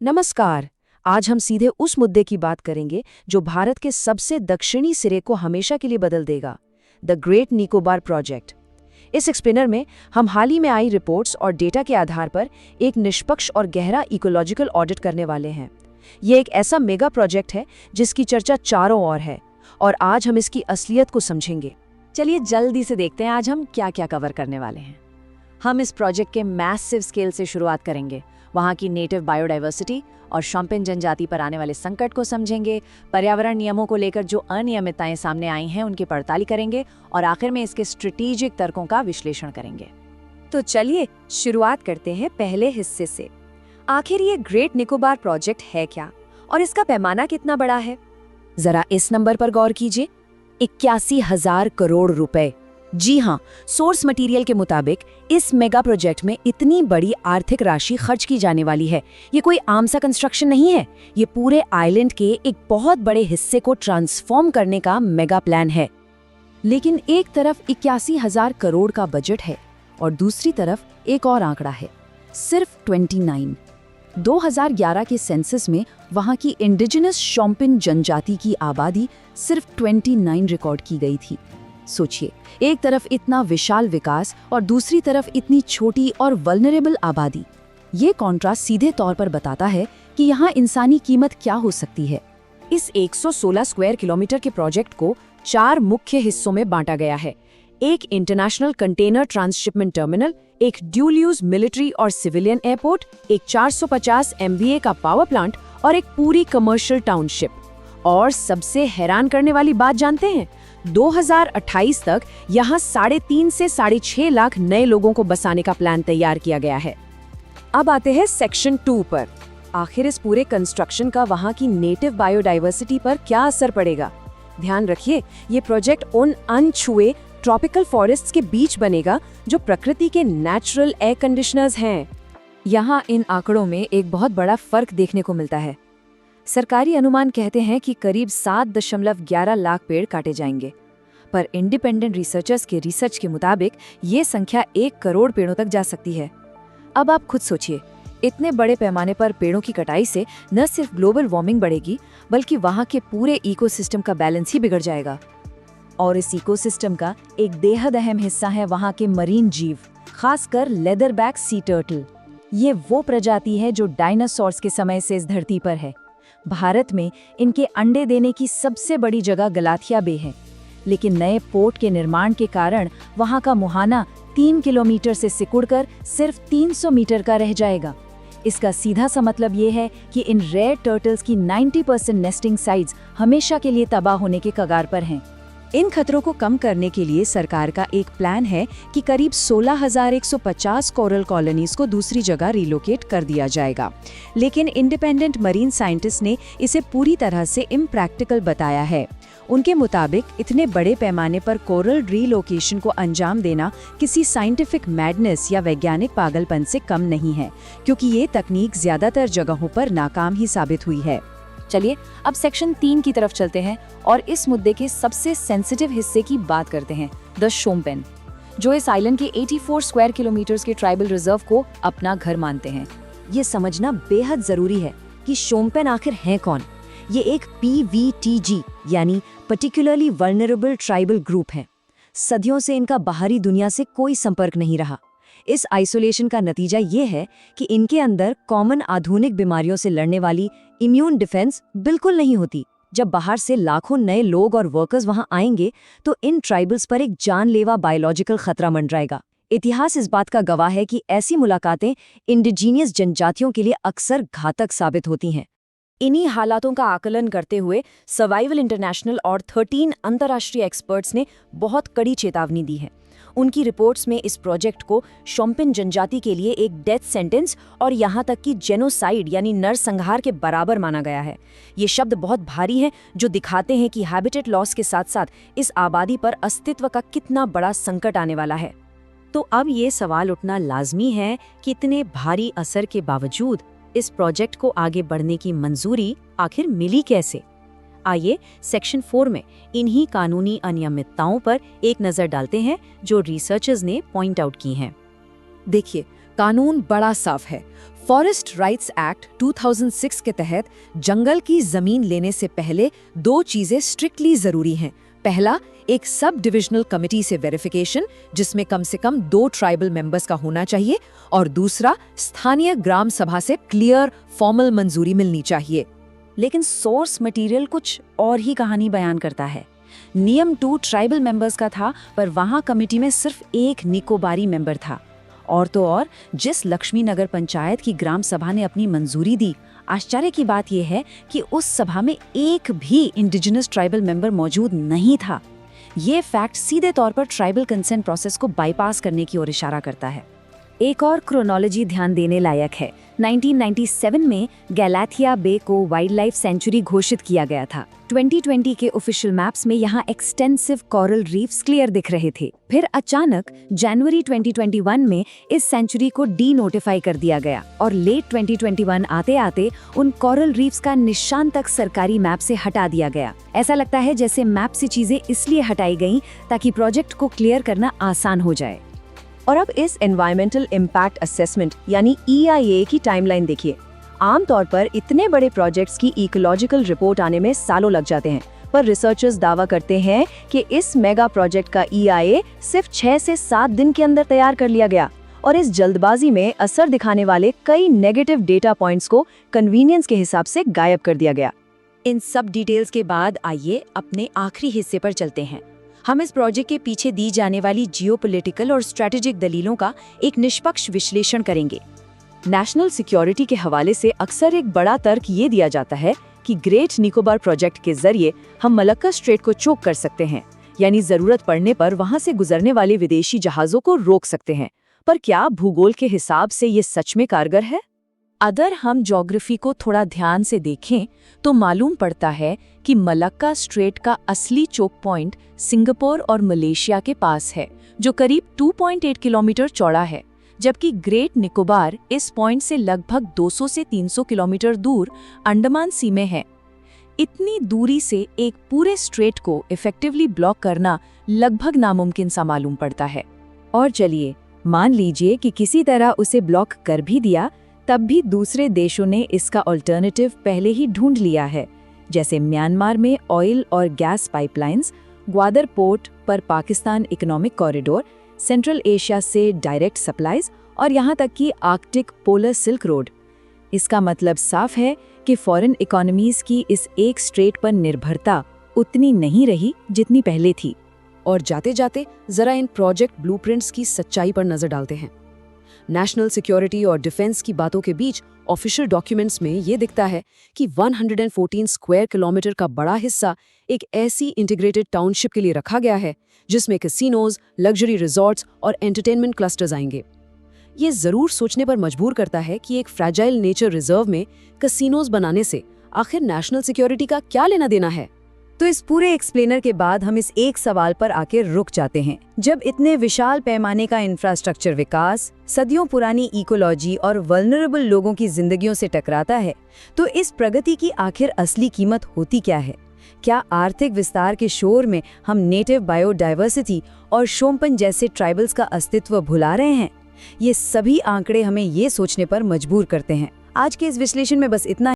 नमस्कार। आज हम सीधे उस मुद्दे की बात करेंगे जो भारत के सबसे दक्षिणी सिरे को हमेशा के लिए बदल देगा, द ग्रेट निकोबार प्रोजेक्ट। इस एक्सप्लेनर में हम हाल ही में आई रिपोर्ट्स और डेटा के आधार पर एक निष्पक्ष और गहरा इकोलॉजिकल ऑडिट करने वाले हैं। ये एक ऐसा मेगा प्रोजेक्ट है जिसकी चर्चा चारों ओर है और आज हम इसकी असलियत को समझेंगे। चलिए जल्दी से देखते हैं आज हम क्या क्या कवर करने वाले हैं। हम इस प्रोजेक्ट के मैसिव स्केल से शुरुआत करेंगे, वहाँ की नेटिव बायोडाइवर्सिटी और शोम्पेन जनजाति पर आने वाले संकट को समझेंगे, पर्यावरण नियमों को लेकर जो अनियमितताएं सामने आई हैं उनकी पड़ताल करेंगे और आखिर में इसके स्ट्रेटेजिक तर्कों का विश्लेषण करेंगे। तो चलिए शुरुआत करते हैं पहले हिस्से से। आखिर ये ग्रेट निकोबार प्रोजेक्ट है क्या और इसका पैमाना कितना बड़ा है? जरा इस नंबर पर गौर कीजिए, 81,000 करोड़ रुपए। जी हाँ, सोर्स मटेरियल के मुताबिक इस मेगा प्रोजेक्ट में इतनी बड़ी आर्थिक राशि खर्च की जाने वाली है। ये कोई आम सा कंस्ट्रक्शन नहीं है, ये पूरे आइलैंड के एक बहुत बड़े हिस्से को ट्रांसफॉर्म करने का मेगा प्लान है। लेकिन एक तरफ 81,000 करोड़ का बजट है और दूसरी तरफ एक और आंकड़ा है, सिर्फ 29। 2011 के सेंसस में वहां की इंडिजिनस शोम्पेन जनजाति की आबादी सिर्फ 29 रिकॉर्ड की गई थी। सोचिए, एक तरफ इतना विशाल विकास और दूसरी तरफ इतनी छोटी और वल्नरेबल आबादी। ये कॉन्ट्रास्ट सीधे तौर पर बताता है कि यहाँ इंसानी कीमत क्या हो सकती है। इस 116 स्क्वायर किलोमीटर के प्रोजेक्ट को 4 मुख्य हिस्सों में बांटा गया है। एक इंटरनेशनल कंटेनर ट्रांसशिपमेंट टर्मिनल, एक ड्यूल यूज मिलिट्री और सिविलियन एयरपोर्ट, एक 450 MVA का पावर प्लांट और एक पूरी कमर्शियल टाउनशिप। और सबसे हैरान करने वाली बात जानते हैं, 2028 तक यहाँ 3.5 से 6.5 लाख नए लोगों को बसाने का प्लान तैयार किया गया है। अब आते हैं सेक्शन 2 पर। आखिर इस पूरे कंस्ट्रक्शन का वहाँ की नेटिव बायोडाइवर्सिटी पर क्या असर पड़ेगा? ध्यान रखिए, ये प्रोजेक्ट उन अनछुए ट्रॉपिकल फॉरेस्ट्स के बीच बनेगा जो प्रकृति के नेचुरल एयर कंडीशनर्स हैं। यहाँ इन आंकड़ों में एक बहुत बड़ा फर्क देखने को मिलता है। सरकारी अनुमान कहते हैं कि करीब 7.11 लाख पेड़ काटे जाएंगे, पर इंडिपेंडेंट रिसर्चर्स के रिसर्च के मुताबिक ये संख्या 1 करोड़ पेड़ों तक जा सकती है। अब आप खुद सोचिए, इतने बड़े पैमाने पर पेड़ों की कटाई से न सिर्फ ग्लोबल वार्मिंग बढ़ेगी, बल्कि वहाँ के पूरे इकोसिस्टम का बैलेंस ही बिगड़ जाएगा। और इस इकोसिस्टम का एक बेहद अहम हिस्सा है वहाँ के मरीन जीव, खासकर लेदरबैक सी टर्टल। ये वो प्रजाति है जो डायनासोर्स के समय से इस धरती पर है। भारत में इनके अंडे देने की सबसे बड़ी जगह गलाथिया बे है, लेकिन नए पोर्ट के निर्माण के कारण वहां का मुहाना 3 किलोमीटर से सिकुड़कर सिर्फ 300 मीटर का रह जाएगा। इसका सीधा सा मतलब ये है कि इन रेयर टर्टल्स की 90% नेस्टिंग साइट्स हमेशा के लिए तबाह होने के कगार पर हैं। इन खतरों को कम करने के लिए सरकार का एक प्लान है कि करीब 16,150 कोरल कॉलोनीज को दूसरी जगह रिलोकेट कर दिया जाएगा, लेकिन इंडिपेंडेंट मरीन साइंटिस्ट ने इसे पूरी तरह से इम्प्रैक्टिकल बताया है। उनके मुताबिक इतने बड़े पैमाने पर कोरल रिलोकेशन को अंजाम देना किसी साइंटिफिक मैडनेस या वैज्ञानिक पागलपन से कम नहीं है, क्योंकि ये तकनीक ज्यादातर जगहों पर नाकाम ही साबित हुई है। चलिए अब सेक्शन 3 की तरफ चलते हैं और इस मुद्दे के सबसे सेंसिटिव हिस्से की बात करते हैं, द शोम्पेन, जो इस आइलैंड के 84 स्क्वायर किलोमीटर्स के ट्राइबल रिजर्व को अपना घर मानते हैं। ये समझना बेहद जरूरी है कि शोम्पेन आखिर हैं कौन। ये एक PVTG यानी पर्टिकुलरली वल्नरेबल ट्राइबल ग्रुप है। सदियों से इनका बाहरी दुनिया से कोई संपर्क नहीं रहा। इस आइसोलेशन का नतीजा ये है कि इनके अंदर कॉमन आधुनिक बीमारियों से लड़ने वाली इम्यून डिफेंस बिल्कुल नहीं होती। जब बाहर से लाखों नए लोग और वर्कर्स वहां आएंगे तो इन ट्राइबल्स पर एक जानलेवा बायोलॉजिकल खतरा मंडराएगा। इतिहास इस बात का गवाह है कि ऐसी मुलाकातें इंडिजीनियस जनजातियों के लिए अक्सर घातक साबित होती हैं। इन्हीं हालातों का आकलन करते हुए सर्वाइवल इंटरनेशनल और 13 अंतर्राष्ट्रीय एक्सपर्ट्स ने बहुत कड़ी चेतावनी दी है। उनकी रिपोर्ट्स में इस प्रोजेक्ट को शोम्पेन जनजाति के लिए एक डेथ सेंटेंस और यहाँ तक कि जेनोसाइड यानी नरसंहार के बराबर माना गया है। ये शब्द बहुत भारी हैं, जो दिखाते हैं कि हैबिटेट लॉस के साथ साथ इस आबादी पर अस्तित्व का कितना बड़ा संकट आने वाला है। तो अब ये सवाल उठना लाजमी है कि इतने भारी असर के बावजूद इस प्रोजेक्ट को आगे बढ़ने की मंजूरी आखिर मिली कैसे? आइए सेक्शन 4 में इन्हीं कानूनी अनियमितताओं पर एक नज़र डालते हैं जो रिसर्चर्स ने पॉइंट आउट की हैं। देखिए, कानून बड़ा साफ है। फॉरेस्ट राइट्स एक्ट 2006 के तहत जंगल की जमीन लेने से पहले 2 चीजें स्ट्रिक्टली जरूरी हैं। पहला, एक सब डिविजनल कमेटी से वेरिफिकेशन, जिसमें कम से कम 2 ट्राइबल मेंबर्स का होना चाहिए, और दूसरा, स्थानीय ग्राम सभा से क्लियर फॉर्मल मंजूरी मिलनी चाहिए। लेकिन सोर्स मटेरियल कुछ और ही कहानी बयान करता है। नियम 2 ट्राइबल मेंबर्स का था, पर वहां कमेटी में सिर्फ एक निकोबारी मेंबर था। और तो और, जिस लक्ष्मी नगर पंचायत की ग्राम सभा ने अपनी मंजूरी दी, आश्चर्य की बात यह है कि उस सभा में एक भी इंडिजिनस ट्राइबल मेंबर मौजूद नहीं था। ये फैक्ट सीधे तौर पर ट्राइबल कंसेंट प्रोसेस को बाईपास करने की ओर इशारा करता है। एक और क्रोनोलॉजी ध्यान देने लायक है। 1997 में गैलाथिया बे को वाइल्ड लाइफ सेंचुरी घोषित किया गया था। 2020 के ऑफिशियल मैप्स में यहाँ एक्सटेंसिव कोरल रीफ्स क्लियर दिख रहे थे। फिर अचानक जनवरी 2021 में इस सेंचुरी को डी नोटिफाई कर दिया गया और लेट 2021 आते आते उन कोरल रीफ्स का निशान तक सरकारी मैप से हटा दिया गया। ऐसा लगता है जैसे मैप से चीजें इसलिए हटाई गईं ताकि प्रोजेक्ट को क्लियर करना आसान हो जाए। और अब इस एनवायरमेंटल इम्पैक्ट असेसमेंट यानी EIA की टाइमलाइन देखिए। आमतौर पर इतने बड़े प्रोजेक्ट्स की इकोलॉजिकल रिपोर्ट आने में सालों लग जाते हैं, पर रिसर्चर्स दावा करते हैं कि इस मेगा प्रोजेक्ट का EIA सिर्फ 6 से 7 दिन के अंदर तैयार कर लिया गया। और इस जल्दबाजी में असर दिखाने वाले कई नेगेटिव डेटा पॉइंट्स को कन्वीनियंस के हिसाब से गायब कर दिया गया। इन सब डिटेल्स के बाद आइए अपने आखिरी हिस्से पर चलते हैं। हम इस प्रोजेक्ट के पीछे दी जाने वाली जियोपॉलिटिकल और स्ट्रेटेजिक दलीलों का एक निष्पक्ष विश्लेषण करेंगे। नेशनल सिक्योरिटी के हवाले से अक्सर एक बड़ा तर्क ये दिया जाता है कि ग्रेट निकोबार प्रोजेक्ट के जरिए हम मलक्का स्ट्रेट को चोक कर सकते हैं, यानी जरूरत पड़ने पर वहां से गुजरने वाले विदेशी जहाजों को रोक सकते हैं। पर क्या भूगोल के हिसाब से ये सच में कारगर है? अगर हम ज्योग्राफी को थोड़ा ध्यान से देखें तो मालूम पड़ता है कि मलक्का स्ट्रेट का असली चोक पॉइंट सिंगापुर और मलेशिया के पास है, जो करीब 2.8 किलोमीटर चौड़ा है, जबकि ग्रेट निकोबार इस पॉइंट से लगभग 200 से 300 किलोमीटर दूर अंडमान सी में है। इतनी दूरी से एक पूरे स्ट्रेट को इफेक्टिवली ब्लॉक करना लगभग नामुमकिन सा मालूम पड़ता है। और चलिए मान लीजिए कि किसी तरह उसे ब्लॉक कर भी दिया, तब भी दूसरे देशों ने इसका अल्टरनेटिव पहले ही ढूंढ लिया है, जैसे म्यांमार में ऑयल और गैस पाइपलाइंस, ग्वादर पोर्ट पर Pakistan economic corridor, central Asia से डायरेक्ट सप्लाईज और यहाँ तक कि आर्कटिक पोलर सिल्क रोड। इसका मतलब साफ है कि फॉरेन इकोनॉमीज की इस एक स्ट्रेट पर निर्भरता उतनी नहीं रही जितनी पहले थी। और जाते जाते जरा इन प्रोजेक्ट ब्लूप्रिंट्स की सच्चाई पर नजर डालते हैं। नेशनल सिक्योरिटी और डिफेंस की बातों के बीच ऑफिशियल डॉक्यूमेंट्स में ये दिखता है कि 114 स्क्वायर किलोमीटर का बड़ा हिस्सा एक ऐसी इंटीग्रेटेड टाउनशिप के लिए रखा गया है जिसमें कैसीनोज, लग्जरी रिजॉर्ट्स और एंटरटेनमेंट क्लस्टर्स आएंगे। ये जरूर सोचने पर मजबूर करता है कि एक फ्रैजाइल नेचर रिजर्व में कैसीनोज बनाने से आखिर नेशनल सिक्योरिटी का क्या लेना देना है। तो इस पूरे एक्सप्लेनर के बाद हम इस एक सवाल पर आके रुक जाते हैं। जब इतने विशाल पैमाने का इंफ्रास्ट्रक्चर विकास सदियों पुरानी इकोलॉजी और वल्नरेबल लोगों की जिंदगियों से टकराता है, तो इस प्रगति की आखिर असली कीमत होती क्या है? क्या आर्थिक विस्तार के शोर में हम नेटिव बायोडाइवर्सिटी और शोम्पन जैसे ट्राइबल्स का अस्तित्व भुला रहे हैं? ये सभी आंकड़े हमें ये सोचने पर मजबूर करते हैं। आज के इस विश्लेषण में बस इतना